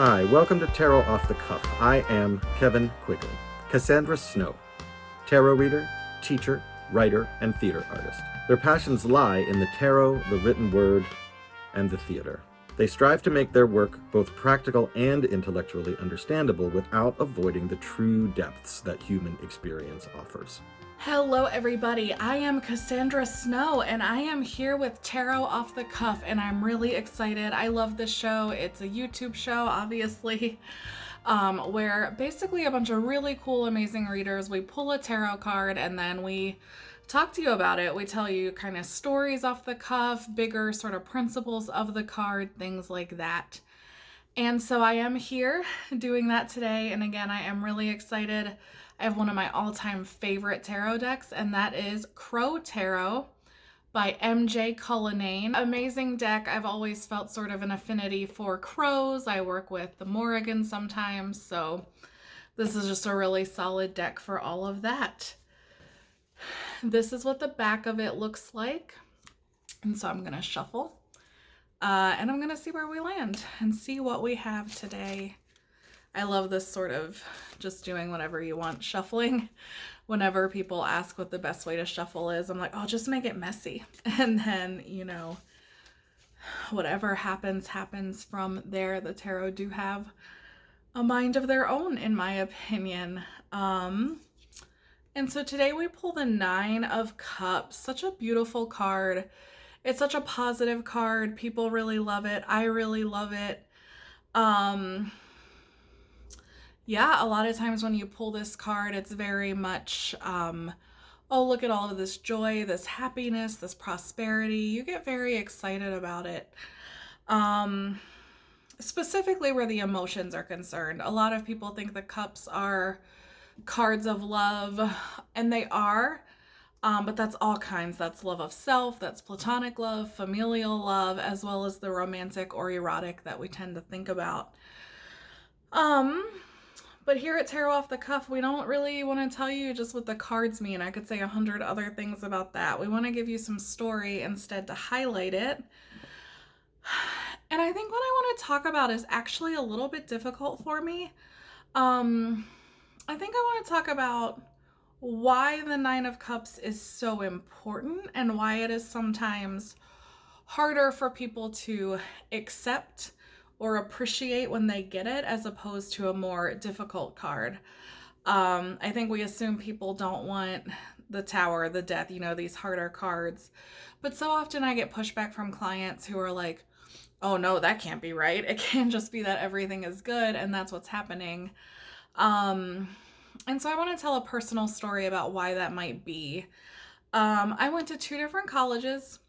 Hi, welcome to Tarot Off the Cuff. I am Kevin Quigley. Cassandra Snow, tarot reader, teacher, writer, and theater artist. Their passions lie in the tarot, the written word, and the theater. They strive to make their work both practical and intellectually understandable without avoiding the true depths that human experience offers. Hello everybody, I am Cassandra Snow and I am here with Tarot Off the Cuff and I'm really excited. I love this show. It's a YouTube show, obviously, where basically a bunch of really cool, amazing readers, we pull a tarot card and then we talk to you about it. We tell you kind of stories off the cuff, bigger sort of principles of the card, things like that. And so I am here doing that today. And again, I am really excited. I have one of my all-time favorite tarot decks, and that is Crow Tarot by MJ Cullinane. Amazing deck. I've always felt sort of an affinity for crows. I work with the Morrigan sometimes, so this is just a really solid deck for all of that. This is what the back of it looks like. And so I'm going to shuffle. And I'm going to see where we land and see what we have today. I love this sort of just doing whatever you want shuffling. Whenever people ask what the best way to shuffle is, I'm like, oh, just make it messy. And then, you know, whatever happens, happens from there. The tarot do have a mind of their own, in my opinion. And so today we pull the Nine of Cups. Such a beautiful card. It's such a positive card. People really love it. I really love it. Yeah, a lot of times when you pull this card, it's very much, oh, look at all of this joy, this happiness, this prosperity. You get very excited about it. Specifically where the emotions are concerned. A lot of people think the cups are cards of love, and they are, but that's all kinds. That's love of self, that's platonic love, familial love, as well as the romantic or erotic that we tend to think about. But here at Tarot Off the Cuff, we don't really want to tell you just what the cards mean. I could say 100 other things about that. We want to give you some story instead to highlight it. And I think what I want to talk about is actually a little bit difficult for me. I think I want to talk about why the Nine of Cups is so important and why it is sometimes harder for people to accept or appreciate when they get it, as opposed to a more difficult card. I think we assume people don't want the Tower, the Death, you know, these harder cards. But so often I get pushback from clients who are like, oh no, that can't be right. It can't just be that everything is good and that's what's happening. And so I want to tell a personal story about why that might be. I went to 2 different colleges.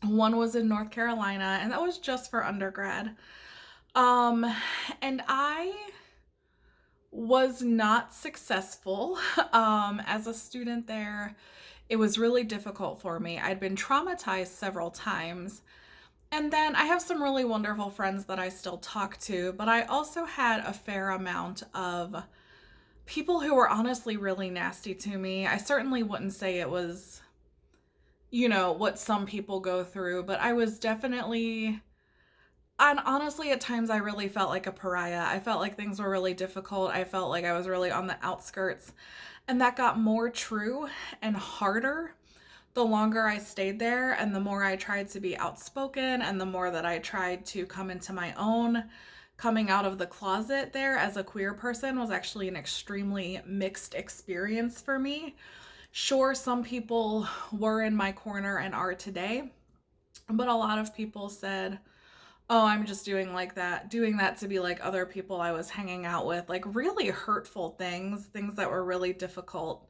One was in North Carolina, and that was just for undergrad. And I was not successful as a student there. It was really difficult for me. I'd been traumatized several times. And then I have some really wonderful friends that I still talk to, but I also had a fair amount of people who were honestly really nasty to me. I certainly wouldn't say it was, you know, what some people go through, but I was definitely... And honestly, at times I really felt like a pariah. I felt like things were really difficult. I felt like I was really on the outskirts. And that got more true and harder the longer I stayed there, and the more I tried to be outspoken, and the more that I tried to come into my own. Coming out of the closet there as a queer person was actually an extremely mixed experience for me. Sure, some people were in my corner and are today, but a lot of people said, oh, I'm just doing that to be like other people I was hanging out with, like really hurtful things that were really difficult.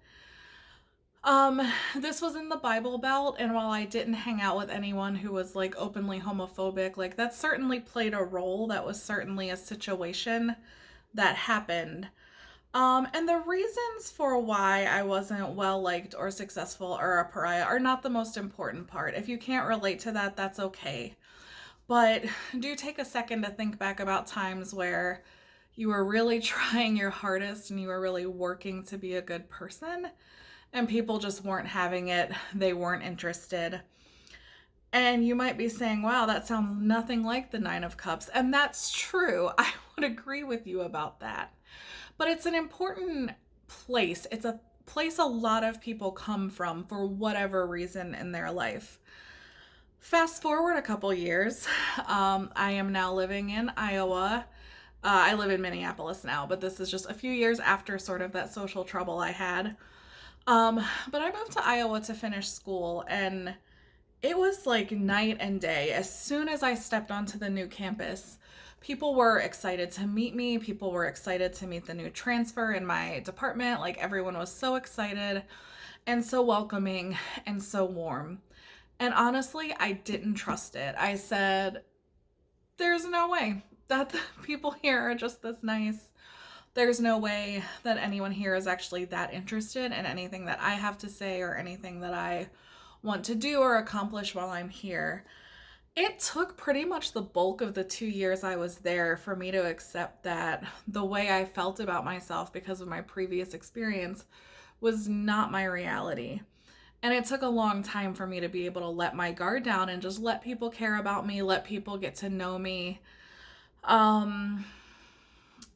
This was in the Bible Belt, and while I didn't hang out with anyone who was like openly homophobic, like that certainly played a role. That was certainly a situation that happened. And the reasons for why I wasn't well liked or successful or a pariah are not the most important part. If you can't relate to that, that's okay. But do take a second to think back about times where you were really trying your hardest and you were really working to be a good person, and people just weren't having it. They weren't interested. And you might be saying, wow, that sounds nothing like the Nine of Cups. And that's true. I would agree with you about that. But it's an important place. It's a place a lot of people come from for whatever reason in their life. Fast forward a couple years, I am now living in Iowa. I live in Minneapolis now, but this is just a few years after sort of that social trouble I had. But I moved to Iowa to finish school, and it was like night and day. As soon as I stepped onto the new campus, people were excited to meet me. People were excited to meet the new transfer in my department. Like, everyone was so excited and so welcoming and so warm. And honestly, I didn't trust it. I said, there's no way that the people here are just this nice. There's no way that anyone here is actually that interested in anything that I have to say or anything that I want to do or accomplish while I'm here. It took pretty much the bulk of the 2 years I was there for me to accept that the way I felt about myself because of my previous experience was not my reality. And it took a long time for me to be able to let my guard down and just let people care about me, let people get to know me. And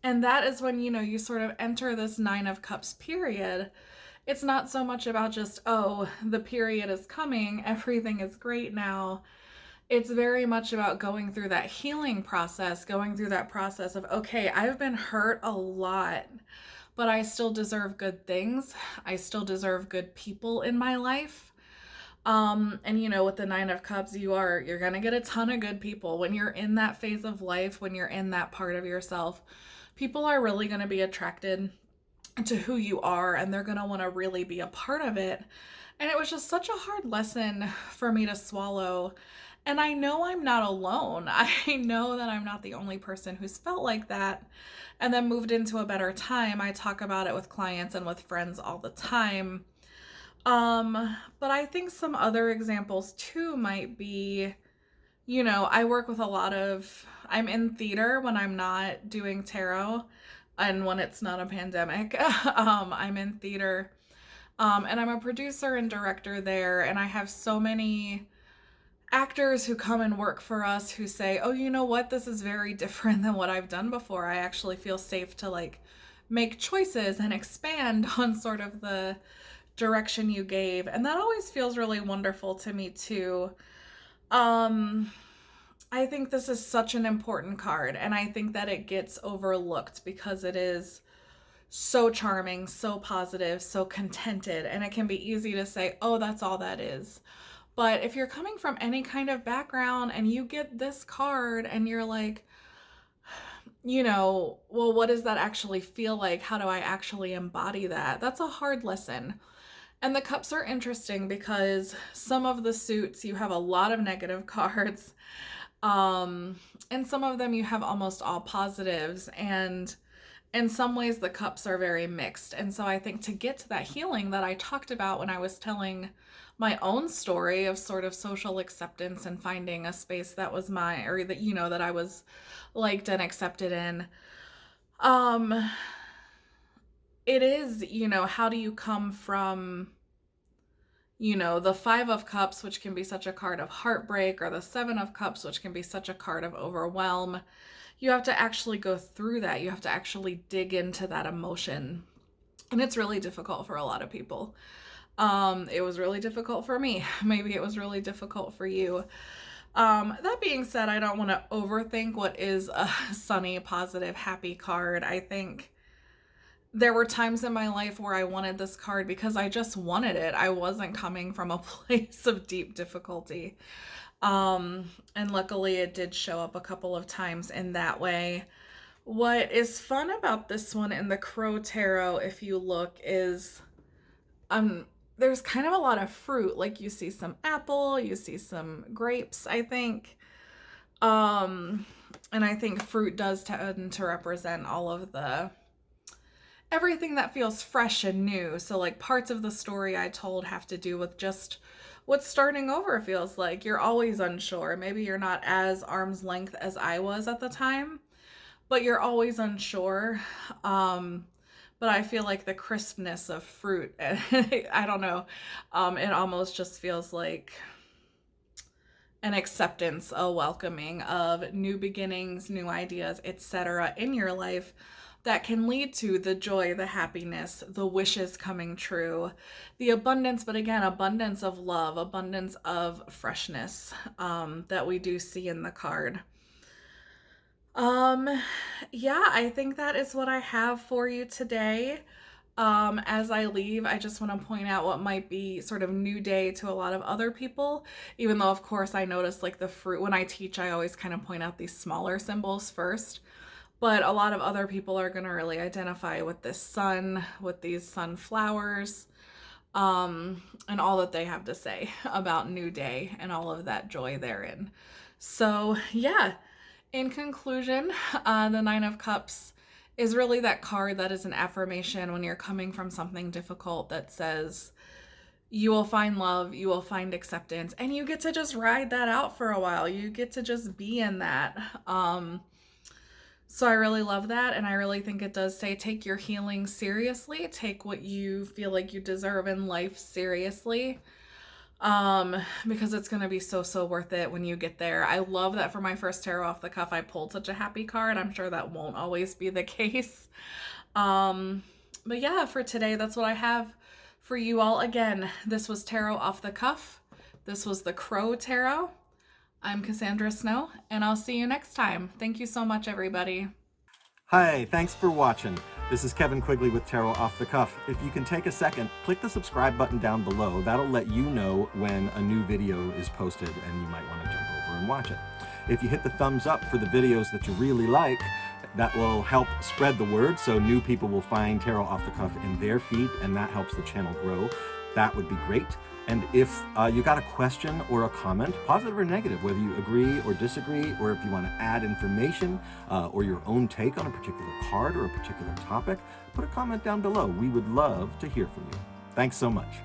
that is when, you sort of enter this Nine of Cups period. It's not so much about just, oh, the period is coming, everything is great now. It's very much about going through that healing process, going through that process of, okay, I've been hurt a lot, but I still deserve good things. I still deserve good people in my life. And with the Nine of Cups, you're going to get a ton of good people. When you're in that phase of life, when you're in that part of yourself, people are really going to be attracted to who you are, and they're going to want to really be a part of it. And it was just such a hard lesson for me to swallow. And I know I'm not alone. I know that I'm not the only person who's felt like that and then moved into a better time. I talk about it with clients and with friends all the time. But I think some other examples too might be, I work with I'm in theater when I'm not doing tarot and when it's not a pandemic. I'm in theater. And I'm a producer and director there, and I have so many actors who come and work for us who say, oh, you know what, this is very different than what I've done before. I actually feel safe to make choices and expand on sort of the direction you gave. And that always feels really wonderful to me too. I think this is such an important card, and I think that it gets overlooked because it is so charming, so positive, so contented, and it can be easy to say, oh, that's all that is. But if you're coming from any kind of background and you get this card and you're like, well, what does that actually feel like? How do I actually embody that? That's a hard lesson. And the cups are interesting because some of the suits, you have a lot of negative cards. And some of them you have almost all positives. And in some ways, the cups are very mixed. And so I think to get to that healing that I talked about when I was telling my own story of sort of social acceptance and finding a space that was mine, or that, that I was liked and accepted in, it is, how do you come from, the Five of Cups, which can be such a card of heartbreak, or the Seven of Cups, which can be such a card of overwhelm. You have to actually go through that. You have to actually dig into that emotion. And it's really difficult for a lot of people. It was really difficult for me. Maybe it was really difficult for you. That being said, I don't want to overthink what is a sunny, positive, happy card. I think there were times in my life where I wanted this card because I just wanted it. I wasn't coming from a place of deep difficulty. And luckily it did show up a couple of times in that way. What is fun about this one in the Crow Tarot, if you look, is there's kind of a lot of fruit. Like, you see some apple, you see some grapes, I think. And I think fruit does tend to represent all of everything that feels fresh and new. So like parts of the story I told have to do with just what starting over feels like. You're always unsure. Maybe you're not as arm's length as I was at the time, but you're always unsure. But I feel like the crispness of fruit, I don't know, it almost just feels like an acceptance, a welcoming of new beginnings, new ideas, etc. in your life that can lead to the joy, the happiness, the wishes coming true, the abundance, but again, abundance of love, abundance of freshness that we do see in the card. Um, yeah, I think that is what I have for you today. As I leave, I just want to point out what might be sort of new day to a lot of other people, even though, of course, I notice like the fruit when I teach, I always kind of point out these smaller symbols first. But a lot of other people are going to really identify with this sun, with these sunflowers, and all that they have to say about new day and all of that joy therein. So, yeah, in conclusion, the Nine of Cups is really that card that is an affirmation when you're coming from something difficult that says you will find love, you will find acceptance, and you get to just ride that out for a while. You get to just be in that. So I really love that, and I really think it does say take your healing seriously, take what you feel like you deserve in life seriously. Because it's going to be so worth it when you get there. I love that for my first tarot off the cuff, I pulled such a happy card. I'm sure that won't always be the case. But yeah, for today, that's what I have for you all. Again, this was Tarot Off the Cuff. This was the Crow Tarot. I'm Cassandra Snow, and I'll see you next time. Thank you so much, everybody. Hi, thanks for watching. This is Kevin Quigley with Tarot Off the Cuff. If you can take a second, click the subscribe button down below. That'll let you know when a new video is posted and you might want to jump over and watch it. If you hit the thumbs up for the videos that you really like, that will help spread the word so new people will find Tarot Off the Cuff in their feed, and that helps the channel grow. That would be great. And if you got a question or a comment, positive or negative, whether you agree or disagree, or if you want to add information or your own take on a particular card or a particular topic, put a comment down below. We would love to hear from you. Thanks so much.